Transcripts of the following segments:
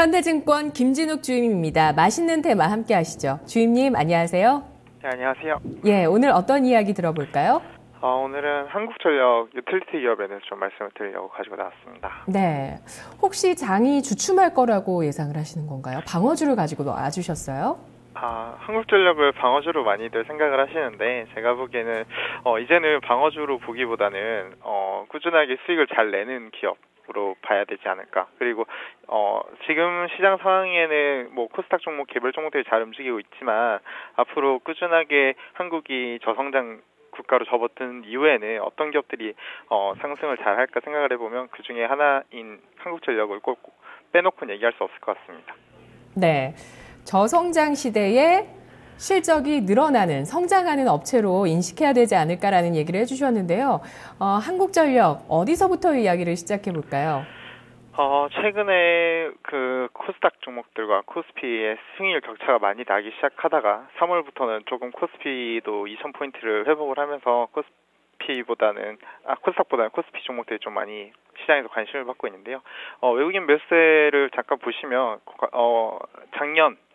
현대증권 김진욱 주임입니다. 맛있는 테마 함께 하시죠. 주임님 안녕하세요. 네, 안녕하세요. 예, 오늘 어떤 이야기 들어볼까요? 오늘은 한국전력 유틸리티 기업에 대해서 좀 말씀을 드리려고 가지고 나왔습니다. 네, 혹시 장이 주춤할 거라고 예상을 하시는 건가요? 방어주를 가지고 와주셨어요? 한국전력을 방어주로 많이들 생각을 하시는데 제가 보기에는 이제는 방어주로 보기보다는 꾸준하게 수익을 잘 내는 기업으로 봐야 되지 않을까. 그리고 지금 시장 상황에는 뭐 코스닥 종목, 개별 종목들이 잘 움직이고 있지만 앞으로 꾸준하게 한국이 저성장 국가로 접어든 이후에는 어떤 기업들이 상승을 잘 할까 생각을 해보면 그 중에 하나인 한국전력을 꼭 빼놓고는 얘기할 수 없을 것 같습니다. 네, 저성장 시대에 실적이 늘어나는, 성장하는 업체로 인식해야 되지 않을까라는 얘기를 해주셨는데요. 한국전력 어디서부터 이야기를 시작해 볼까요? 최근에 그 코스닥 종목들과 코스피의 수익률 격차가 많이 나기 시작하다가 3월부터는 조금 코스피도 2000포인트를 회복을 하면서 코스닥보다는 코스피 종목들이 좀 많이 시장에서 관심을 받고 있는데요. 외국인 매수세를 잠깐 보시면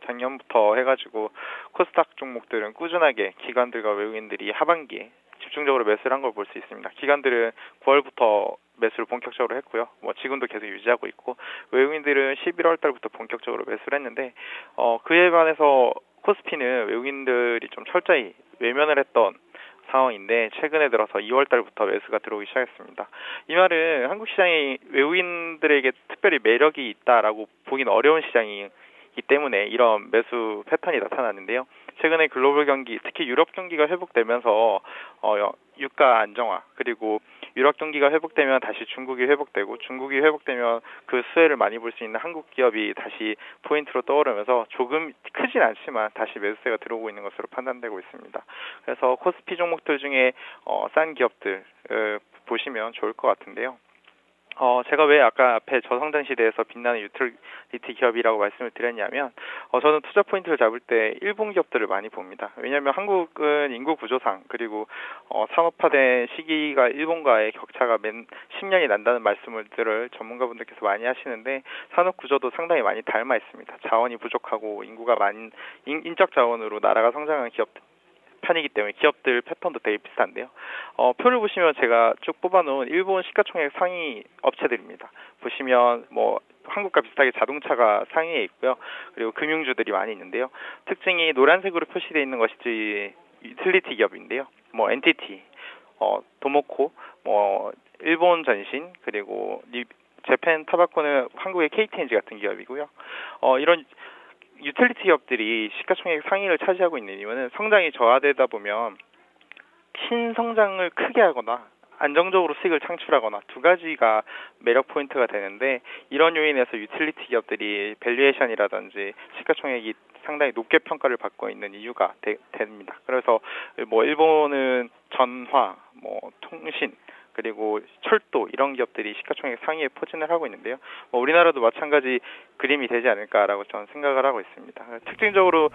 작년부터 해가지고 코스닥 종목들은 꾸준하게 기관들과 외국인들이 하반기에 집중적으로 매수를 한 걸 볼 수 있습니다. 기관들은 9월부터 매수를 본격적으로 했고요. 지금도 계속 유지하고 있고 외국인들은 11월 달부터 본격적으로 매수를 했는데 그에 반해서 코스피는 외국인들이 좀 철저히 외면을 했던 상황인데 최근에 들어서 2월 달부터 매수가 들어오기 시작했습니다. 이 말은 한국 시장이 외국인들에게 특별히 매력이 있다라고 보기는 어려운 시장이기 때문에 이런 매수 패턴이 나타났는데요. 최근에 글로벌 경기, 특히 유럽 경기가 회복되면서 유가 안정화, 그리고 유럽 경기가 회복되면 다시 중국이 회복되고 중국이 회복되면 그 수혜를 많이 볼 수 있는 한국 기업이 다시 포인트로 떠오르면서 조금 크진 않지만 다시 매수세가 들어오고 있는 것으로 판단되고 있습니다. 그래서 코스피 종목들 중에 싼 기업들 보시면 좋을 것 같은데요. 제가 왜 아까 앞에 저성장 시대에서 빛나는 유틸리티 기업이라고 말씀을 드렸냐면, 저는 투자 포인트를 잡을 때 일본 기업들을 많이 봅니다. 왜냐하면 한국은 인구 구조상, 그리고 산업화된 시기가 일본과의 격차가 10년이 난다는 말씀들을 전문가분들께서 많이 하시는데, 산업 구조도 상당히 많이 닮아 있습니다. 자원이 부족하고 인구가 많은 인적 자원으로 나라가 성장하는 기업들 편이기 때문에 기업들 패턴도 되게 비슷한데요. 표를 보시면 제가 쭉 뽑아놓은 일본 시가총액 상위 업체들입니다. 보시면 한국과 비슷하게 자동차가 상위에 있고요. 그리고 금융주들이 많이 있는데요. 특징이 노란색으로 표시되어 있는 것이 유틸리티 기업인데요. NTT, 도모코, 일본 전신, 그리고 재팬 타바코는 한국의 KTNG 같은 기업이고요. 이런 유틸리티 기업들이 시가총액 상위를 차지하고 있는 이유는 성장이 저하되다 보면 신성장을 크게 하거나 안정적으로 수익을 창출하거나 두 가지가 매력 포인트가 되는데, 이런 요인에서 유틸리티 기업들이 밸류에이션이라든지 시가총액이 상당히 높게 평가를 받고 있는 이유가 됩니다. 그래서 일본은 전화, 통신, 그리고 철도 이런 기업들이 시가총액 상위에 포진을 하고 있는데요. 우리나라도 마찬가지 그림이 되지 않을까라고 저는 생각을 하고 있습니다. 특징적으로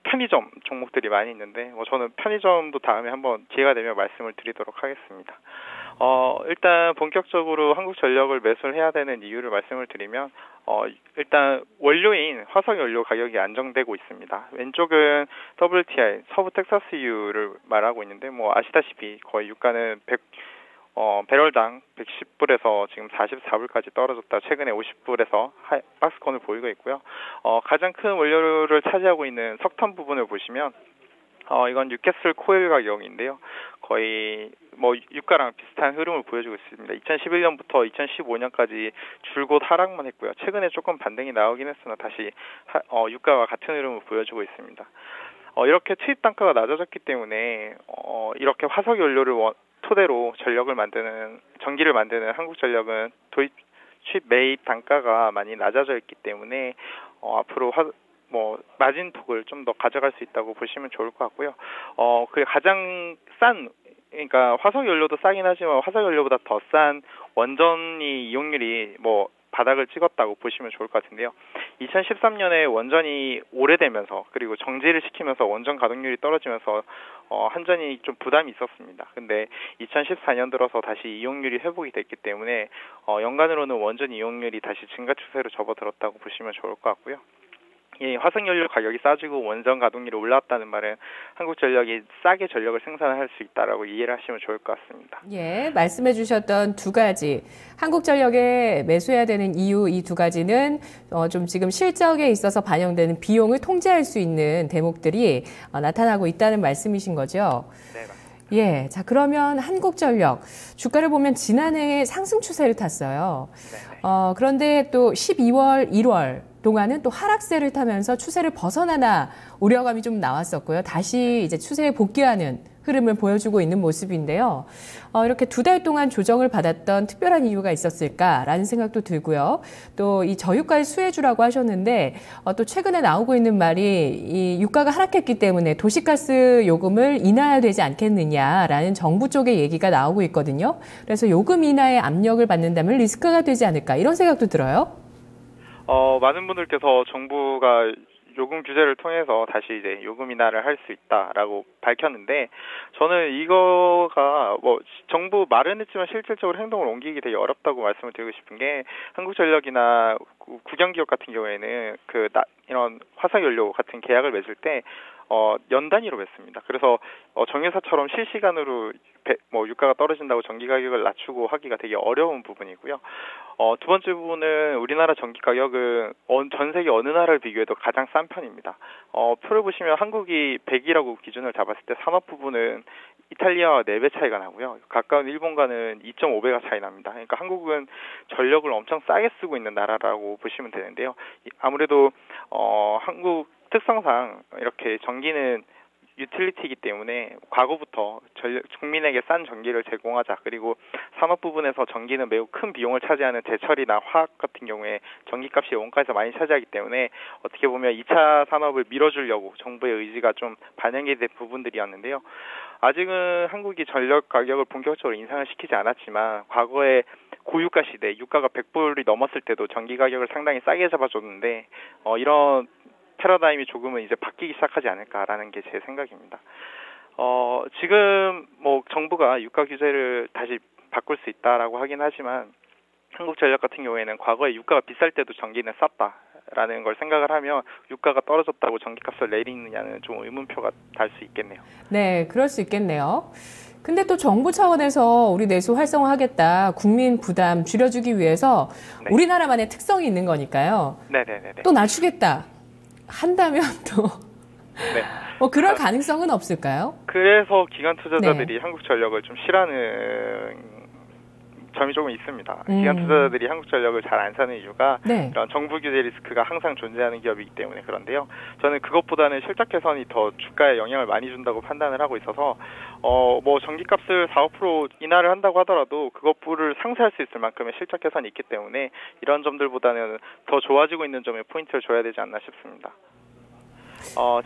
편의점 종목들이 많이 있는데 저는 편의점도 다음에 한번 기회가 되면 말씀을 드리도록 하겠습니다. 일단 본격적으로 한국전력을 매수를 해야 되는 이유를 말씀을 드리면 일단 원료인 화석연료 가격이 안정되고 있습니다. 왼쪽은 WTI, 서부 텍사스유를 말하고 있는데 아시다시피 거의 유가는 배럴당 110불에서 지금 44불까지 떨어졌다 최근에 50불에서 박스권을 보이고 있고요. 가장 큰 원료를 차지하고 있는 석탄 부분을 보시면 이건 뉴캐슬 코일 가격인데요. 거의 유가랑 비슷한 흐름을 보여주고 있습니다. 2011년부터 2015년까지 줄곧 하락만 했고요. 최근에 조금 반등이 나오긴 했으나 다시 유가와 같은 흐름을 보여주고 있습니다. 이렇게 투입 단가가 낮아졌기 때문에 이렇게 화석 연료를 토대로 전기를 만드는 한국전력은 투입 매입 단가가 많이 낮아져 있기 때문에 앞으로 마진폭을 좀 더 가져갈 수 있다고 보시면 좋을 것 같고요. 그 가장 그러니까 화석 연료도 싸긴 하지만 화석 연료보다 더 싼 원전이 이용률이 바닥을 찍었다고 보시면 좋을 것 같은데요. 2013년에 원전이 오래되면서 그리고 정지를 시키면서 원전 가동률이 떨어지면서 한전이 좀 부담이 있었습니다. 근데 2014년 들어서 다시 이용률이 회복이 됐기 때문에 연간으로는 원전 이용률이 다시 증가 추세로 접어들었다고 보시면 좋을 것 같고요. 이 화석연료 가격이 싸지고 원전 가동률이 올라왔다는 말은 한국전력이 싸게 전력을 생산할 수 있다라고 이해를 하시면 좋을 것 같습니다. 예, 말씀해 주셨던 두 가지 한국전력에 매수해야 되는 이유 이 두 가지는 좀 지금 실적에 있어서 반영되는 비용을 통제할 수 있는 대목들이 나타나고 있다는 말씀이신 거죠? 네, 맞습니다. 예, 자 그러면 한국전력 주가를 보면 지난해에 상승 추세를 탔어요. 그런데 또 12월, 1월 동안은 또 하락세를 타면서 추세를 벗어나나 우려감이 좀 나왔었고요. 다시 이제 추세에 복귀하는 흐름을 보여주고 있는 모습인데요. 이렇게 두 달 동안 조정을 받았던 특별한 이유가 있었을까라는 생각도 들고요. 또 이 저유가의 수혜주라고 하셨는데 또 최근에 나오고 있는 말이 이 유가가 하락했기 때문에 도시가스 요금을 인하되지 않겠느냐라는 정부 쪽의 얘기가 나오고 있거든요. 그래서 요금 인하의 압력을 받는다면 리스크가 되지 않을까 이런 생각도 들어요. 많은 분들께서 정부가 요금 규제를 통해서 다시 이제 요금 인하를 할 수 있다라고 밝혔는데 저는 이거가 정부 말은 했지만 실질적으로 행동을 옮기기 되게 어렵다고 말씀을 드리고 싶은 게 한국전력이나 국영기업 같은 경우에는 이런 화석연료 같은 계약을 맺을 때 연 단위로 맺습니다. 그래서 정유사처럼 실시간으로 유가가 떨어진다고 전기 가격을 낮추고 하기가 되게 어려운 부분이고요. 두 번째 부분은 우리나라 전기 가격은 전 세계 어느 나라를 비교해도 가장 싼 편입니다. 표를 보시면 한국이 100이라고 기준을 잡았을 때 산업 부분은 이탈리아와 4배 차이가 나고요. 가까운 일본과는 2.5배가 차이 납니다. 그러니까 한국은 전력을 엄청 싸게 쓰고 있는 나라라고 보시면 되는데요. 아무래도 한국 특성상 이렇게 전기는 유틸리티이기 때문에 과거부터 국민에게 싼 전기를 제공하자. 그리고 산업 부분에서 전기는 매우 큰 비용을 차지하는 제철이나 화학 같은 경우에 전기값이 원가에서 많이 차지하기 때문에 어떻게 보면 2차 산업을 밀어주려고 정부의 의지가 좀 반영이 된 부분들이었는데요. 아직은 한국이 전력 가격을 본격적으로 인상을 시키지 않았지만 과거에 고유가 시대, 유가가 100불이 넘었을 때도 전기 가격을 상당히 싸게 잡아줬는데 이런 패러다임이 조금은 이제 바뀌기 시작하지 않을까라는 게 제 생각입니다. 지금 정부가 유가 규제를 다시 바꿀 수 있다라고 하긴 하지만 한국전력 같은 경우에는 과거에 유가가 비쌀 때도 전기는 쌌다라는 걸 생각을 하면 유가가 떨어졌다고 전기값을 내리느냐는 좀 의문표가 달 수 있겠네요. 네, 그럴 수 있겠네요. 근데 또 정부 차원에서 우리 내수 활성화하겠다, 국민 부담 줄여주기 위해서 우리나라만의 특성이 있는 거니까요. 네네네. 또 낮추겠다 한다면 또 그럴 가능성은 없을까요? 그래서 기관 투자자들이 한국전력을 좀 싫어하는 점이 조금 있습니다. 기관 투자자들이 한국전력을 잘 안 사는 이유가 이런 정부 규제 리스크가 항상 존재하는 기업이기 때문에 그런데요. 저는 그것보다는 실적 개선이 더 주가에 영향을 많이 준다고 판단을 하고 있어서 전기값을 4~5% 인하를 한다고 하더라도 그것을 상쇄할 수 있을 만큼의 실적 개선이 있기 때문에 이런 점들보다는 더 좋아지고 있는 점에 포인트를 줘야 되지 않나 싶습니다.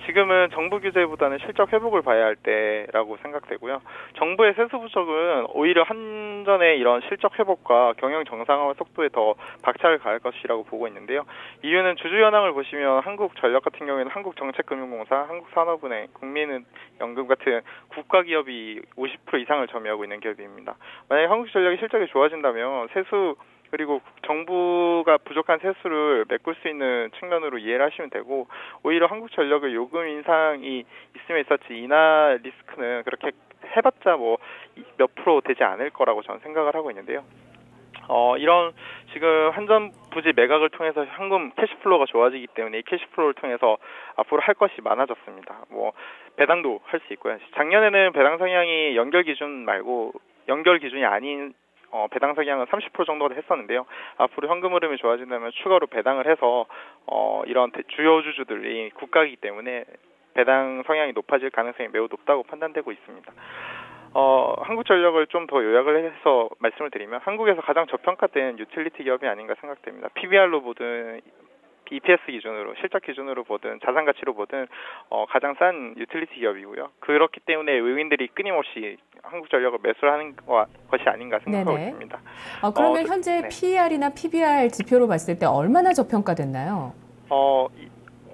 지금은 정부 규제보다는 실적 회복을 봐야 할 때라고 생각되고요. 정부의 세수 부족은 오히려 한전의 이런 실적 회복과 경영 정상화 속도에 더 박차를 가할 것이라고 보고 있는데요. 이유는 주주 현황을 보시면 한국전력 같은 경우에는 한국정책금융공사, 한국산업은행, 국민연금 같은 국가기업이 50% 이상을 점유하고 있는 기업입니다. 만약에 한국전력이 실적이 좋아진다면 세수 그리고 정부가 부족한 세수를 메꿀 수 있는 측면으로 이해를 하시면 되고 오히려 한국전력의 요금 인상이 있으면 있었지 인하 리스크는 그렇게 해봤자 몇 프로 되지 않을 거라고 저는 생각을 하고 있는데요. 이런 지금 한전 부지 매각을 통해서 현금 캐시플로우가 좋아지기 때문에 이 캐시플로우를 통해서 앞으로 할 것이 많아졌습니다. 배당도 할 수 있고요. 작년에는 배당 성향이 연결 기준이 아닌 배당 성향은 30% 정도가 했었는데요. 앞으로 현금 흐름이 좋아진다면 추가로 배당을 해서 이런 주요 주주들이 국가이기 때문에 배당 성향이 높아질 가능성이 매우 높다고 판단되고 있습니다. 한국전력을 좀 더 요약을 해서 말씀을 드리면 한국에서 가장 저평가된 유틸리티 기업이 아닌가 생각됩니다. PBR로 보든 EPS 기준으로, 실적 기준으로 보든 자산 가치로 보든 가장 싼 유틸리티 기업이고요. 그렇기 때문에 외국인들이 끊임없이 한국전력을 매수를 하는 것이 아닌가 생각하고 있습니다. 그러면 현재 PER이나 PBR 지표로 봤을 때 얼마나 저평가됐나요?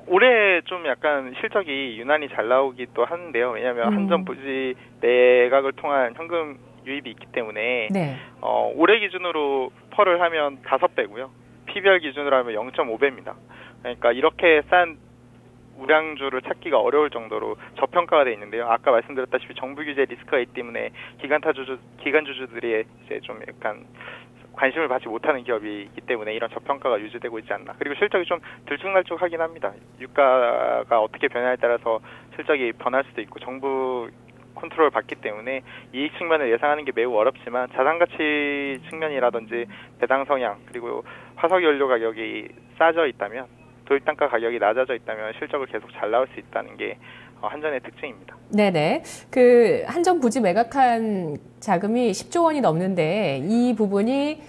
올해 좀 약간 실적이 유난히 잘 나오기도 하는데요. 왜냐하면 한전부지 매각을 통한 현금 유입이 있기 때문에 네. 올해 기준으로 펄을 하면 5배고요. PBR 기준으로 하면 0.5배입니다. 그러니까 이렇게 싼 우량주를 찾기가 어려울 정도로 저평가가 돼 있는데요. 아까 말씀드렸다시피 정부 규제 리스크가 있기 때문에 기관 주주들이 이제 좀 약간 관심을 받지 못하는 기업이 있기 때문에 이런 저평가가 유지되고 있지 않나. 그리고 실적이 좀 들쭉날쭉하긴 합니다. 유가가 어떻게 변화에 따라서 실적이 변할 수도 있고 정부 컨트롤을 받기 때문에 이익 측면을 예상하는 게 매우 어렵지만 자산가치 측면이라든지 배당 성향 그리고 화석연료 가격이 싸져 있다면 도입단가 가격이 낮아져 있다면 실적을 계속 잘 나올 수 있다는 게 한전의 특징입니다. 네네. 그 한전 부지 매각한 자금이 10조 원이 넘는데 이 부분이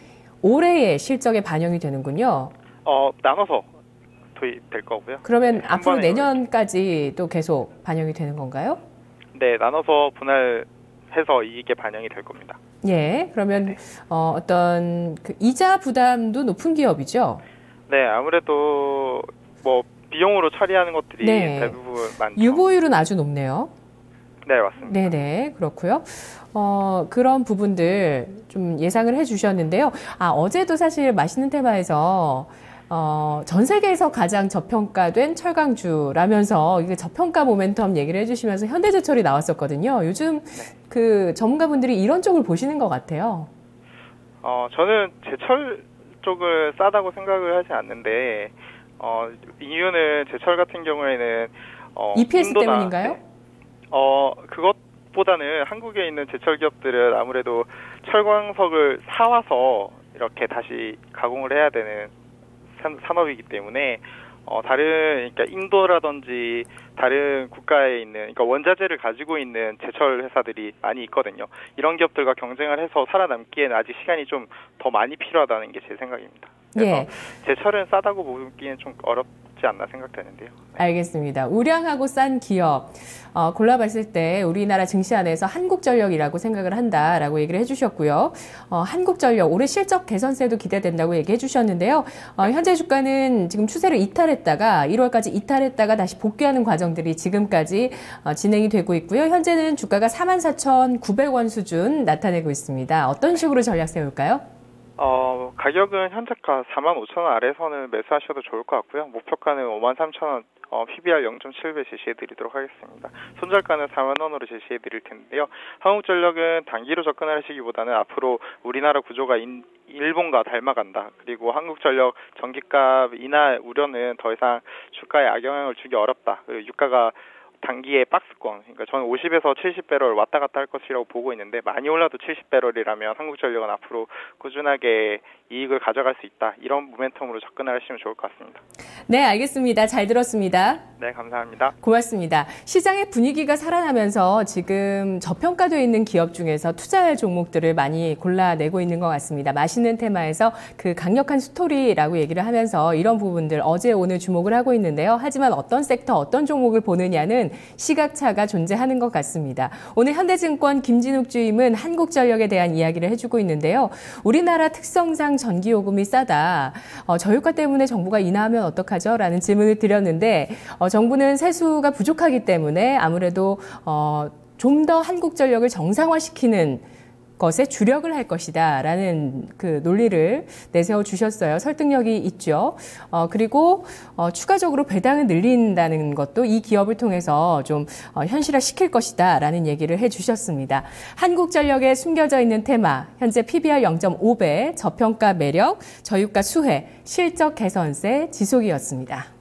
올해의 실적에 반영이 되는군요. 나눠서 도입될 거고요. 그러면 앞으로 내년까지 또 계속 반영이 되는 건가요? 네, 나눠서 분할해서 이익에 반영이 될 겁니다. 예, 그러면 네. 어떤 그 이자 부담도 높은 기업이죠? 네, 아무래도 뭐 비용으로 처리하는 것들이 네. 대부분 많죠. 유보율은 아주 높네요. 네, 맞습니다. 네네, 그렇고요. 그런 부분들 좀 예상을 해주셨는데요. 어제도 사실 맛있는 테마에서 전 세계에서 가장 저평가된 철강주라면서 이게 저평가 모멘텀 얘기를 해주시면서 현대제철이 나왔었거든요. 요즘 그 전문가분들이 이런 쪽을 보시는 것 같아요. 저는 제철 쪽을 싸다고 생각을 하지 않는데 이유는 제철 같은 경우에는 EPS 때문인가요? 네. 그것보다는 한국에 있는 제철 기업들은 아무래도 철광석을 사와서 이렇게 다시 가공을 해야 되는 산업이기 때문에 그러니까 인도라든지 다른 국가에 있는 그러니까 원자재를 가지고 있는 제철 회사들이 많이 있거든요. 이런 기업들과 경쟁을 해서 살아남기에는 아직 시간이 좀 더 많이 필요하다는 게 제 생각입니다. 그래서 예. 제철은 싸다고 보기에는 좀 어렵지 않나 생각되는데요. 네. 알겠습니다. 우량하고 싼 기업 골라봤을 때 우리나라 증시 안에서 한국전력이라고 생각을 한다라고 얘기를 해주셨고요. 한국전력 올해 실적 개선세도 기대된다고 얘기해 주셨는데요. 현재 주가는 지금 추세를 이탈했다가 1월까지 이탈했다가 다시 복귀하는 과정들이 지금까지 진행이 되고 있고요. 현재는 주가가 44,900원 수준 나타내고 있습니다. 어떤 식으로 전략 세울까요? 가격은 현재가 45,000원 아래에서는 매수하셔도 좋을 것 같고요. 목표가는 53,000원, PBR 0.7배 제시해드리도록 하겠습니다. 손절가는 40,000원으로 제시해드릴 텐데요. 한국전력은 단기로 접근을 하시기보다는 앞으로 우리나라 구조가 일본과 닮아간다. 그리고 한국전력 전기값 인하 우려는 더 이상 주가에 악영향을 주기 어렵다. 그리고 유가가 단기에 박스권, 그러니까 저는 50에서 70배럴 왔다 갔다 할 것이라고 보고 있는데 많이 올라도 70배럴이라면 한국전력은 앞으로 꾸준하게 이익을 가져갈 수 있다. 이런 모멘텀으로 접근을 하시면 좋을 것 같습니다. 네, 알겠습니다. 잘 들었습니다. 네, 감사합니다. 고맙습니다. 시장의 분위기가 살아나면서 지금 저평가되어 있는 기업 중에서 투자할 종목들을 많이 골라내고 있는 것 같습니다. 맛있는 테마에서 그 강력한 스토리라고 얘기를 하면서 이런 부분들 어제 오늘 주목을 하고 있는데요. 하지만 어떤 섹터, 어떤 종목을 보느냐는 시각차가 존재하는 것 같습니다. 오늘 현대증권 김진욱 주임은 한국전력에 대한 이야기를 해주고 있는데요. 우리나라 특성상 전기요금이 싸다. 저유가 때문에 정부가 인하하면 어떡하죠? 라는 질문을 드렸는데 정부는 세수가 부족하기 때문에 아무래도 좀 더 한국전력을 정상화시키는 것에 주력을 할 것이다 라는 그 논리를 내세워 주셨어요. 설득력이 있죠. 그리고 추가적으로 배당을 늘린다는 것도 이 기업을 통해서 좀 현실화시킬 것이다 라는 얘기를 해주셨습니다. 한국전력에 숨겨져 있는 테마, 현재 PBR 0.5배, 저평가 매력, 저유가 수혜, 실적 개선세 지속이었습니다.